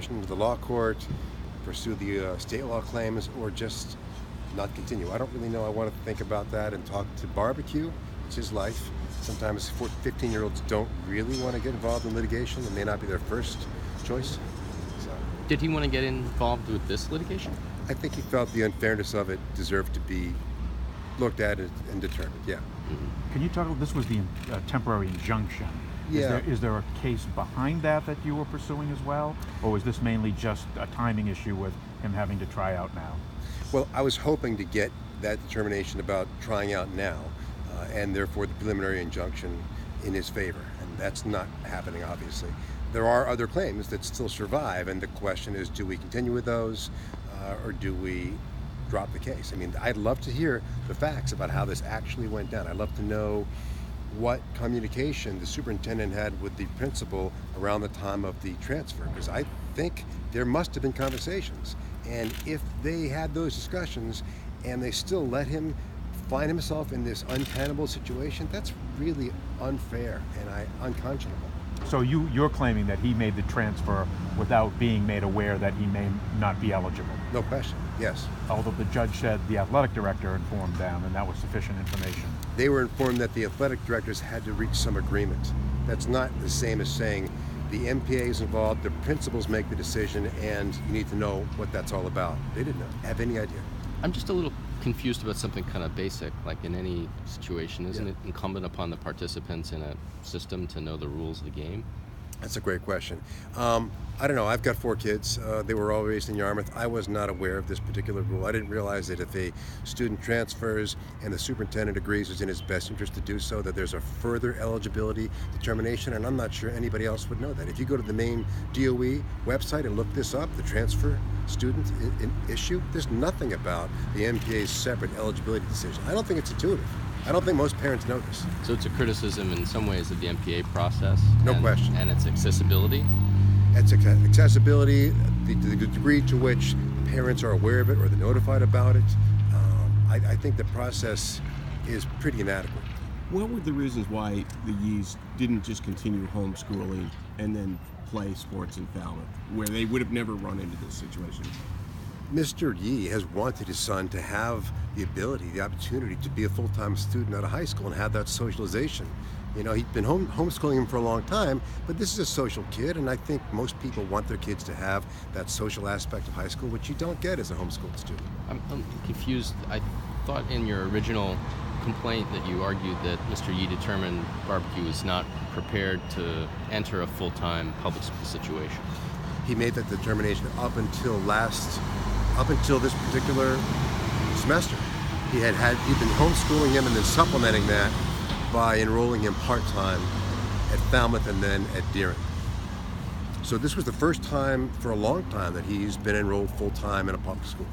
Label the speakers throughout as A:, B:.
A: to the law court, pursue the state law claims, or just not continue. I don't really know. I want to think about that and talk to Barbecue. It's his life. Sometimes 15-year-olds don't really want to get involved in litigation. It may not be their first choice. So,
B: Did he want to get involved with this litigation?
A: I think he felt the unfairness of it deserved to be looked at and determined, yeah.
C: Can you talk, this was the temporary injunction.
A: Yeah.
C: Is there a case behind that you were pursuing as well? Or was this mainly just a timing issue with him having to try out now?
A: Well, I was hoping to get that determination about trying out now, and therefore the preliminary injunction in his favor. And that's not happening, obviously. There are other claims that still survive, and the question is, do we continue with those, or do we drop the case? I mean, I'd love to hear the facts about how this actually went down. I'd love to know what communication the superintendent had with the principal around the time of the transfer, because I think there must have been conversations. And if they had those discussions and they still let him find himself in this untenable situation, that's really unfair and unconscionable.
C: So you're claiming that he made the transfer without being made aware that he may not be eligible?
A: No question, yes.
C: Although the judge said the athletic director informed them and that was sufficient information.
A: They were informed that the athletic directors had to reach some agreement. That's not the same as saying the MPA is involved, the principals make the decision, and you need to know what that's all about. They didn't have any idea.
B: I'm just a little confused about something kind of basic. Like in any situation, isn't it incumbent upon the participants in a system to know the rules of the game?
A: That's a great question. I don't know. I've got 4 kids. They were all raised in Yarmouth. I was not aware of this particular rule. I didn't realize that if a student transfers and the superintendent agrees it's in his best interest to do so, that there's a further eligibility determination, and I'm not sure anybody else would know that. If you go to the main DOE website and look this up, the transfer student issue, there's nothing about the MPA's separate eligibility decision. I don't think it's intuitive. I don't think most parents know this.
B: So it's a criticism in some ways of the MPA process?
A: No question.
B: And its accessibility?
A: It's accessibility, the degree to which parents are aware of it or they're notified about it. I think the process is pretty inadequate.
D: What were the reasons why the Yees didn't just continue homeschooling and then play sports in Falmouth, where they would have never run into this situation?
A: Mr. Yee has wanted his son to have the ability, the opportunity to be a full-time student at a high school and have that socialization. You know, he'd been homeschooling him for a long time, but this is a social kid, and I think most people want their kids to have that social aspect of high school, which you don't get as a homeschooled student.
B: I'm confused. I thought in your original complaint that you argued that Mr. Yee determined Barbecue was not prepared to enter a full-time public school situation.
A: He made that determination up until this particular semester. He'd been homeschooling him and then supplementing that by enrolling him part-time at Falmouth and then at Deering. So this was the first time for a long time that he's been enrolled full-time in a public school.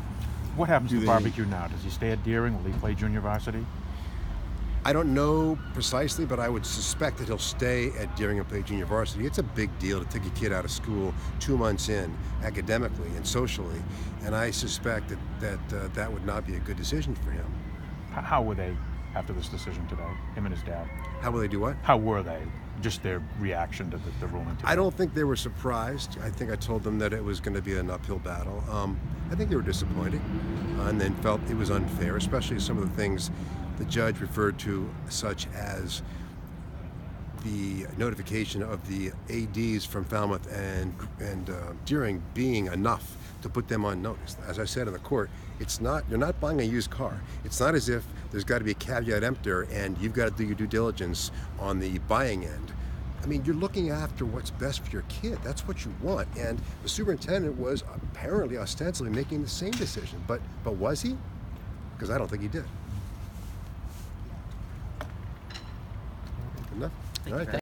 C: What happens to Barbecue now? Does he stay at Deering? Will he play junior varsity?
A: I don't know precisely, but I would suspect that he'll stay at Deering and play junior varsity. It's a big deal to take a kid out of school 2 months in, academically and socially, and I suspect that would not be a good decision for him.
C: How were they after this decision today, him and his dad?
A: How will they do what?
C: How were they? Just their reaction to the ruling today?
A: I don't think they were surprised. I think I told them that it was going to be an uphill battle. I think they were disappointed and then felt it was unfair, especially some of the things the judge referred to, such as the notification of the ADs from Falmouth and Deering being enough to put them on notice. As I said in the court, you're not buying a used car. It's not as if there's got to be a caveat emptor and you've got to do your due diligence on the buying end. I mean, you're looking after what's best for your kid. That's what you want. And the superintendent was apparently ostensibly making the same decision. But was he? Because I don't think he did. Enough? All right.